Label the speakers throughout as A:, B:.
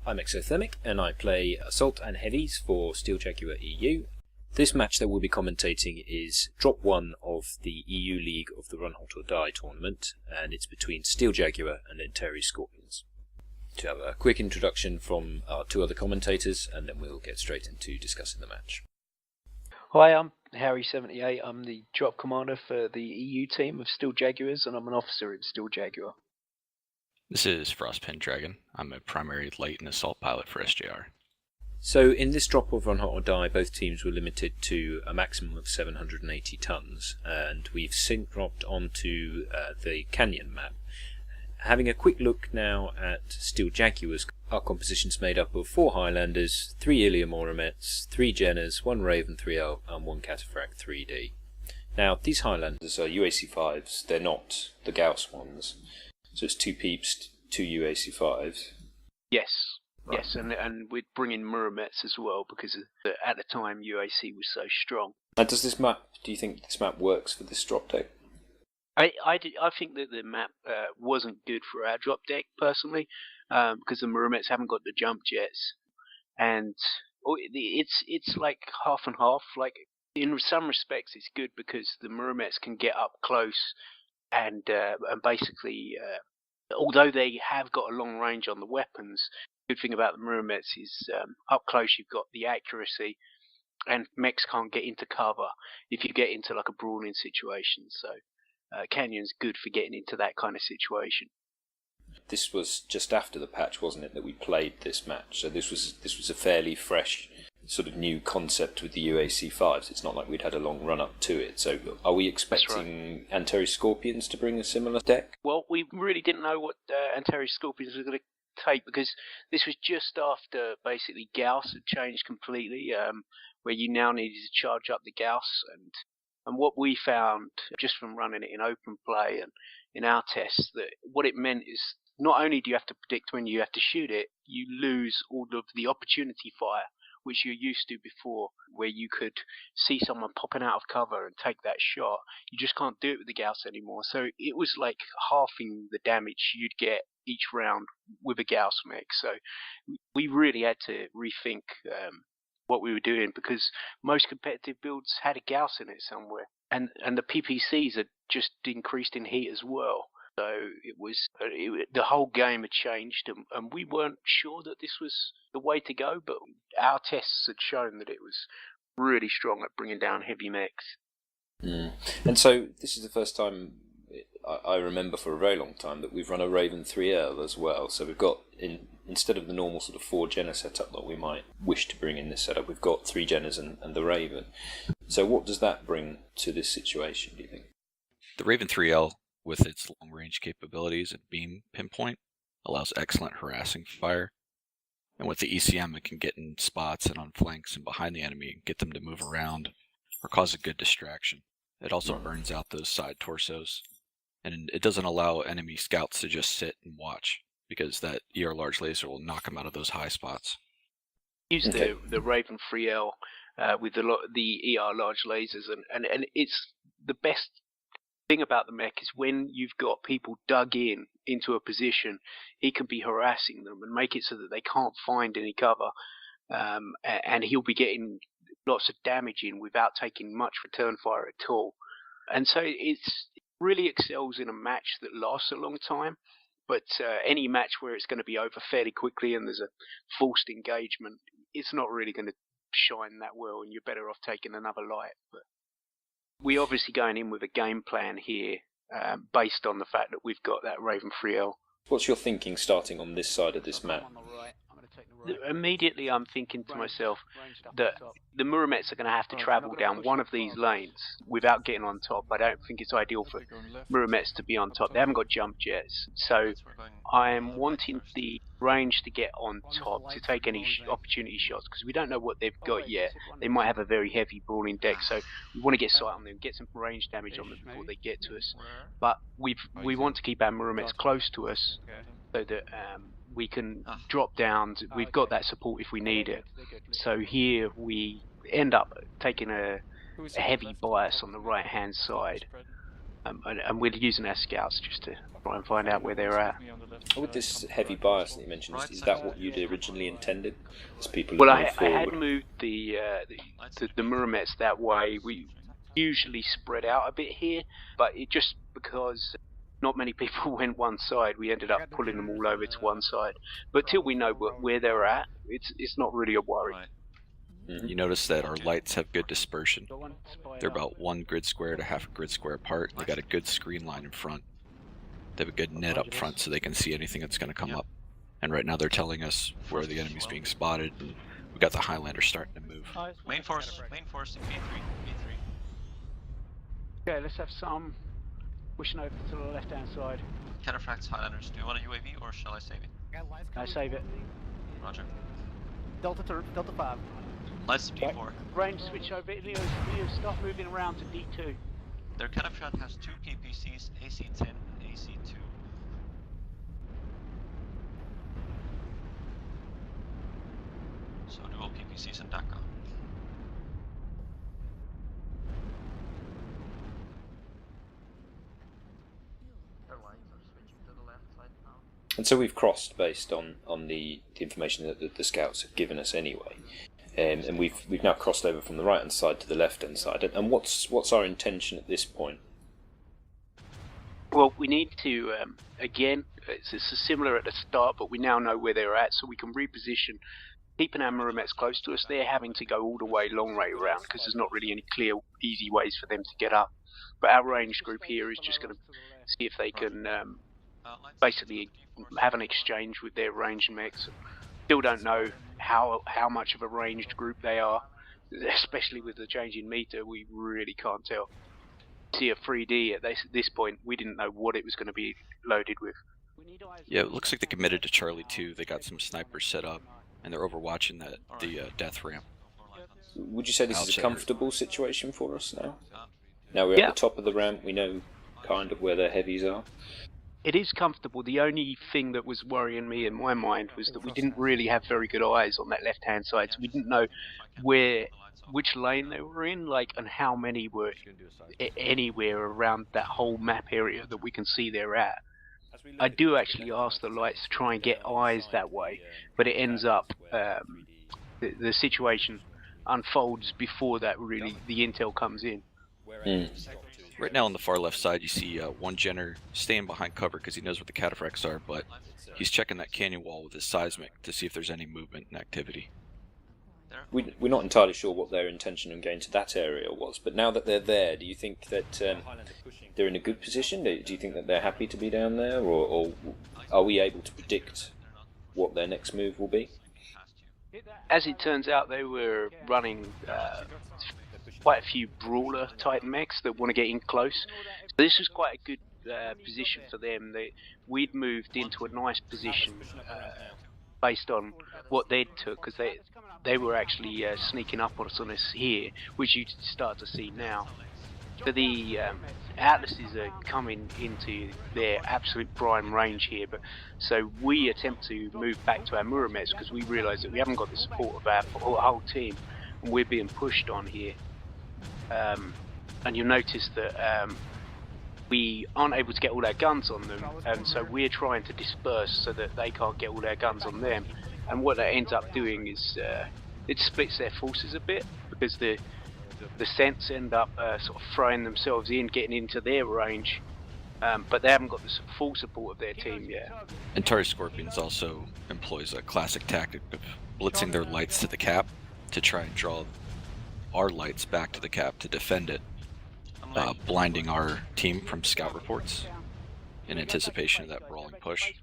A: I'm Exothermic, and I play Assault and Heavies for Steel Jaguar EU. This match that we'll be commentating is Drop 1 of the EU League of the RHOD tournament, and it's between Steel Jaguar and Antares Scorpions. To have a quick introduction from our two other commentators, and then we'll get straight into discussing the match.
B: Hi, I'm Harry78. I'm the drop commander for the EU team of Steel Jaguars, and I'm an officer in Steel Jaguar.
C: This is Frostpin Dragon. I'm a primary light and assault pilot for SJR.
A: So in this drop of RHOD, both teams were limited to a maximum of 780 tons, and we've dropped onto the Canyon map. Having a quick look now at Steel Jaguars, our composition's made up of 4 Highlanders, 3 Ilium Oromets, 3 Jenners, 1 Raven 3L and 1 Cataphract 3D. Now these Highlanders are UAC5s, they're not the Gauss ones. So it's 2 Peeps, 2 UAC5s.
B: Yes,
A: right.
B: Yes, and we'd bring in Muromets as well because at the time UAC was so strong.
A: And do you think this map works for this drop deck?
B: I think that the map wasn't good for our drop deck personally because the Muromets haven't got the jump jets, and it's like half and half. Like in some respects, it's good because the Muromets can get up close and basically, although they have got a long range on the weapons, the good thing about the Muromets is up close you've got the accuracy, and mechs can't get into cover if you get into like a brawling situation. So Canyon's good for getting into that kind of situation.
A: This was just after the patch, wasn't it, that we played this match? So this was a fairly fresh sort of new concept with the UAC5s. It's not like we'd had a long run up to it. So are we expecting Antares Scorpions to bring a similar deck?
B: Well, we really didn't know what Antares Scorpions were going to take because this was just after basically Gauss had changed completely, where you now needed to charge up the Gauss. And what we found just from running it in open play and in our tests, that what it meant is not only do you have to predict when you have to shoot it, you lose all of the opportunity fire which you're used to before, where you could see someone popping out of cover and take that shot. You just can't do it with the Gauss anymore. So it was like halving the damage you'd get each round with a Gauss mech. So we really had to rethink what we were doing because most competitive builds had a Gauss in it somewhere. And the PPCs had just increased in heat as well. So the whole game had changed, and we weren't sure that this was the way to go, but our tests had shown that it was really strong at bringing down heavy mechs.
A: And so this is the first time I remember for a very long time that we've run a Raven 3L as well. So we've got, instead of the normal sort of 4 Jenner setup that we might wish to bring in this setup, we've got 3 Jenners and the Raven. So what does that bring to this situation, do you think?
C: The Raven 3L, with its long-range capabilities and beam pinpoint, allows excellent harassing fire. And with the ECM, it can get in spots and on flanks and behind the enemy and get them to move around or cause a good distraction. It also burns out those side torsos, and it doesn't allow enemy scouts to just sit and watch, because that ER large laser will knock them out of those high spots.
B: Use the Raven 3L with the ER large lasers, and it's the best thing about the mech is when you've got people dug into a position, he can be harassing them and make it so that they can't find any cover, and he'll be getting lots of damage in without taking much return fire at all. And so it really excels in a match that lasts a long time, but any match where it's going to be over fairly quickly and there's a forced engagement, it's not really going to shine that well, and you're better off taking another light. But we're obviously going in with a game plan here based on the fact that we've got that Raven 3L.
A: What's your thinking starting on this side of this map?
B: Immediately I'm thinking to myself that the Muromets are going to have to travel down one of these lanes without getting on top. I don't think it's ideal for Muromets to be on top. They haven't got jump jets. So I am wanting the range to get on top to take any opportunity shots, because we don't know what they've got yet. They might have a very heavy brawling deck, so we want to get sight on them, get some range damage on them before they get to us. But we want to keep our Muromets close to us so that we can drop down. We've got that support if we need it. So here we end up taking a heavy bias on the right hand side, and we're using our scouts just to try and find out where they're at.
A: With this heavy bias that you mentioned, is that what you'd originally intended? As people
B: Well,
A: move
B: I
A: forward?
B: had moved the Muramets that way. We usually spread out a bit here, but it just because not many people went one side, we ended up pulling them all over to one side. But till we know where they're at, it's not really a worry.
C: You notice that our lights have good dispersion. They're about 1 grid square to half a grid square apart. They got a good screen line in front. They have a good net up front so they can see anything that's going to come up. And right now they're telling us where the enemy's being spotted, and we got the Highlanders starting to move.
D: Main force in B3.
B: Okay, let's have some pushing over to the left-hand side.
D: Cataphracts, Highlanders. Do you want a UAV or shall I save it?
B: I save it.
D: Roger.
E: Delta 5.
D: Lights to D4.
B: Range switch over. Leo, start moving around to D2.
D: Their Cataphract has 2 KPCs, AC-10 and AC-2. So dual KPCs and DACA.
A: And so we've crossed based on the information that the scouts have given us anyway, and we've now crossed over from the right hand side to the left hand side. And what's our intention at this point?
B: Well, we need to again. It's similar at the start, but we now know where they're at, so we can reposition. Keeping our Muramets close to us, they're having to go all the way long way around because there's not really any clear, easy ways for them to get up. But our ranged group here is just going to see if they can basically have an exchange with their ranged mechs. Still don't know how much of a ranged group they are, especially with the change in meter. We really can't tell. See a 3D at this point, we didn't know what it was going to be loaded with.
C: Yeah, it looks like they committed to Charlie 2. They got some snipers set up, and they're overwatching the death ramp.
A: Would you say this is a comfortable situation for us now? Now we're at the top of the ramp, we know kind of where their heavies are.
B: It is comfortable. The only thing that was worrying me in my mind was that we didn't really have very good eyes on that left-hand side, so we didn't know which lane they were in, and how many were anywhere around that whole map area that we can see they're at. I do actually ask the lights to try and get eyes that way, but it ends up the situation unfolds before that really the intel comes in.
C: Right now on the far left side you see one Jenner staying behind cover because he knows where the cataphracts are, but he's checking that canyon wall with his seismic to see if there's any movement and activity.
A: We're not entirely sure what their intention in going to that area was, but now that they're there, do you think that they're in a good position? Do you think that they're happy to be down there, or are we able to predict what their next move will be?
B: As it turns out, they were running quite a few brawler type mechs that want to get in close. So this was quite a good position for them. We'd moved into a nice position based on what they'd took, because they were actually sneaking up on us here, which you start to see now. So the Atlases are coming into their absolute prime range here, but so we attempt to move back to our Muramets because we realise that we haven't got the support of our whole team, and we're being pushed on here. And you'll notice that we aren't able to get all our guns on them, and so we're trying to disperse so that they can't get all their guns on them. And what that ends up doing is it splits their forces a bit, because the Scents end up sort of throwing themselves in, getting into their range, but they haven't got the full support of their team yet.
C: Antares Scorpions also employs a classic tactic of blitzing their lights to the cap to try and draw our lights back to the cap to defend it, blinding our team from scout reports in anticipation of that brawling push.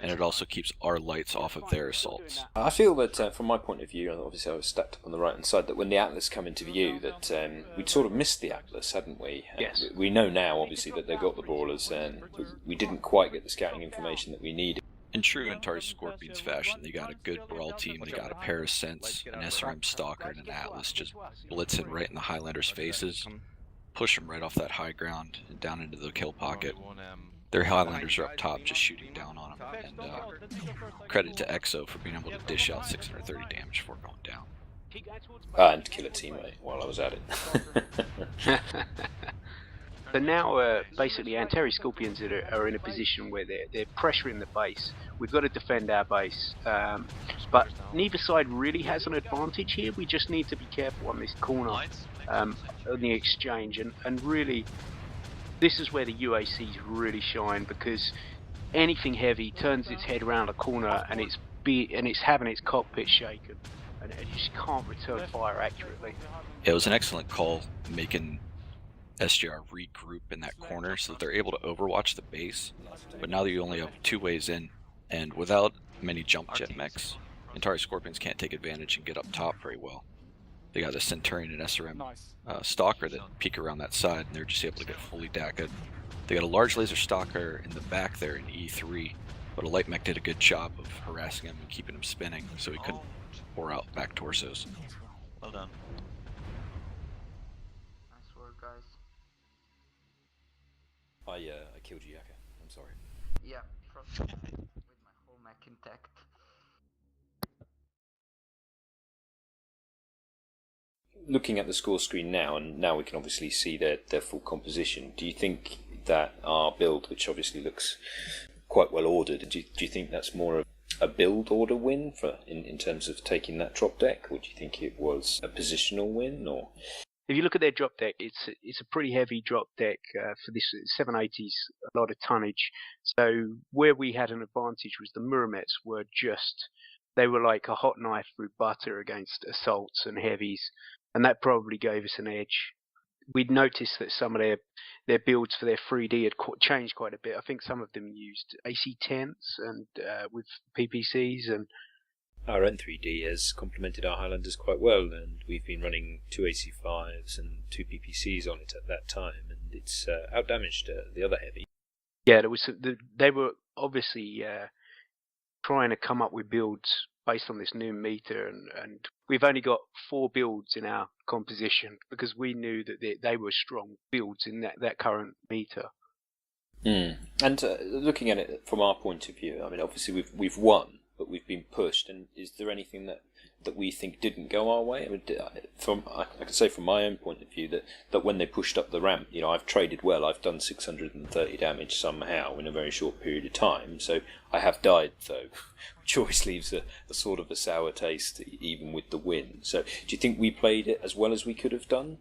C: And it also keeps our lights off of their assaults.
A: I feel that from my point of view, and obviously I was stacked up on the right hand side, that when the Atlas come into view, that we'd sort of missed the Atlas, hadn't we?
B: Yes.
A: We know now, obviously, that they've got the brawlers, and we didn't quite get the scouting information that we needed.
C: In true Antares Scorpions fashion, they got a good brawl team, they got a pair of Scents, an SRM Stalker, and an Atlas just blitzing right in the Highlanders' faces, push them right off that high ground and down into the kill pocket. Their Highlanders are up top just shooting down on them, and credit to EXO for being able to dish out 630 damage before going down.
A: And kill a teammate while I was at it.
B: So now, basically, Antares Scorpions are in a position where they're pressuring the base. We've got to defend our base, but neither side really has an advantage here. We just need to be careful on this corner, on the exchange, and really, this is where the UACs really shine, because anything heavy turns its head around a corner and it's having its cockpit shaken, and you just can't return fire accurately.
C: It was an excellent call making SJR regroup in that corner so that they're able to overwatch the base, but now that you only have 2 ways in, and without many jump jet mechs, Antares Scorpions can't take advantage and get up top very well. They got a Centurion and SRM Stalker that peek around that side, and they're just able to get fully DAC'd. They got a large laser Stalker in the back there in E3, but a light mech did a good job of harassing him and keeping him spinning so he couldn't pour out back torsos.
D: Well done.
F: Nice work, guys.
A: I killed you, Jaguar. I'm sorry.
F: Yeah, trust me, with my whole mech intact.
A: Looking at the score screen now, and now we can obviously see their full composition, do you think that our build, which obviously looks quite well ordered, do you think that's more of a build order win in terms of taking that drop deck, or do you think it was a positional win? Or
B: If you look at their drop deck, it's a pretty heavy drop deck for this 780s, a lot of tonnage. So where we had an advantage was the Muramets they were like a hot knife through butter against assaults and heavies, and that probably gave us an edge. We'd noticed that some of their builds for their 3D had changed quite a bit. I think some of them used AC-10s and with PPCs, and
A: our N3D has complemented our Highlanders quite well, and we've been running 2 AC5s and 2 PPCs on it at that time, and it's outdamaged the other heavy.
B: Yeah, they were obviously trying to come up with builds based on this new meter, and we've only got 4 builds in our composition because we knew that they were strong builds in that current meter.
A: And looking at it from our point of view, I mean, obviously we've won, but we've been pushed. And is there anything that we think didn't go our way? I mean, I can say from my own point of view that when they pushed up the ramp, I've traded well. I've done 630 damage somehow in a very short period of time. So I have died though, which always leaves a sort of a sour taste, even with the win. So do you think we played it as well as we could have done?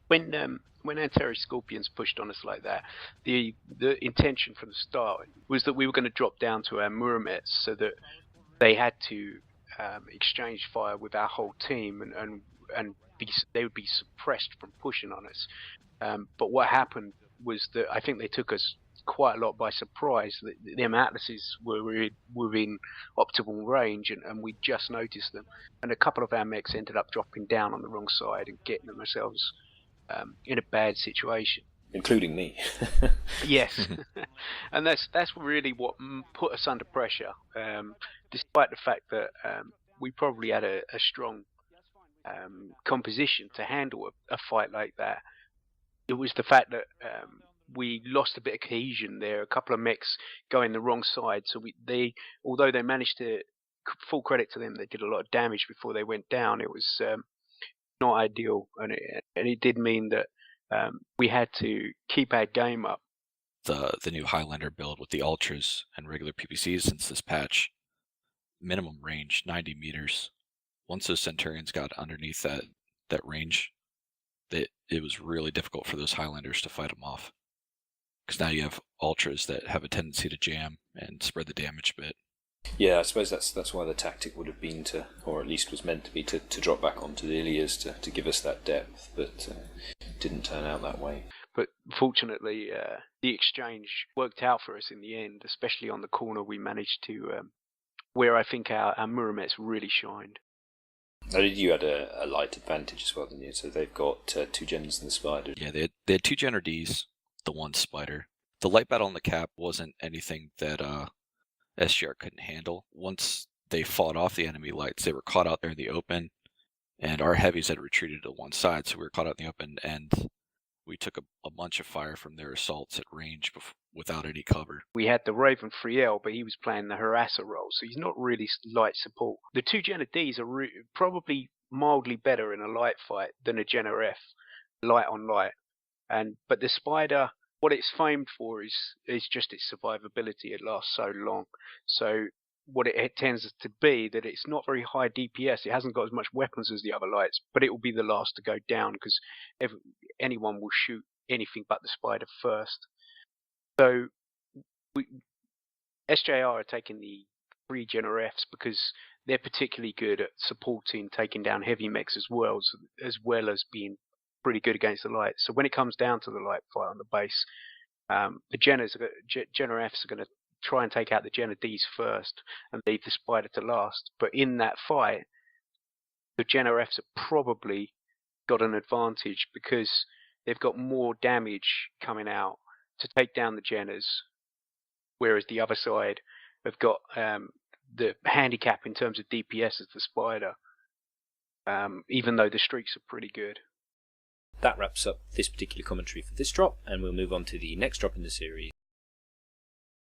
B: When Antares Scorpions pushed on us like that, the intention from the start was that we were going to drop down to our Muramets so that they had to exchange fire with our whole team, and they would be suppressed from pushing on us. But what happened was that I think they took us quite a lot by surprise. Them Atlases were in optimal range, and we just noticed them. And a couple of our mechs ended up dropping down on the wrong side and getting themselves in a bad situation,
A: including me.
B: Yes, and that's really what put us under pressure. Despite the fact that we probably had a strong composition to handle a fight like that, it was the fact that we lost a bit of cohesion there. A couple of mechs going the wrong side, so although they managed to, full credit to them, they did a lot of damage before they went down. It was not ideal, and it did mean that we had to keep our game up.
C: The new Highlander build with the Ultras and regular PPCs since this patch, minimum range 90 meters. Once those Centurions got underneath that range, it was really difficult for those Highlanders to fight them off, because now you have Ultras that have a tendency to jam and spread the damage a bit.
A: Yeah, I suppose that's why the tactic would have been to, or at least was meant to be, to drop back onto the Ilias to give us that depth, but didn't turn out that way.
B: But fortunately, the exchange worked out for us in the end, especially on the corner. We managed to, where I think our Muramets really shined.
A: You had a light advantage as well, didn't you? So they've got 2 gens in the Spider.
C: Yeah, they had 2 Gen RDs, the 1 Spider. The light battle on the cap wasn't anything that SJR couldn't handle. Once they fought off the enemy lights, they were caught out there in the open, and our heavies had retreated to one side, so we were caught out in the open, and we took a bunch of fire from their assaults at range without any cover.
B: We had the Raven 3L, but he was playing the harasser role, so he's not really light support. The 2 Gen Ds are probably mildly better in a light fight than a Gen F, light on light. But the Spider, what it's famed for is just its survivability. It lasts so long. So what it tends to be that it's not very high DPS. It hasn't got as much weapons as the other lights, but it will be the last to go down because anyone will shoot anything but the Spider first. So SJR are taking the 3 Jaguar Fs because they're particularly good at supporting taking down heavy mechs as well as being pretty good against the light. So when it comes down to the light fight on the base, the Jaguar Fs are going to try and take out the Jaguar Ds first and leave the Spider to last. But in that fight, the Jaguar Fs have probably got an advantage because they've got more damage coming out to take down the Jaguars, whereas the other side have got the handicap in terms of DPS as the Spider, even though the streaks are pretty good.
A: That wraps up this particular commentary for this drop, and we'll move on to the next drop in the series,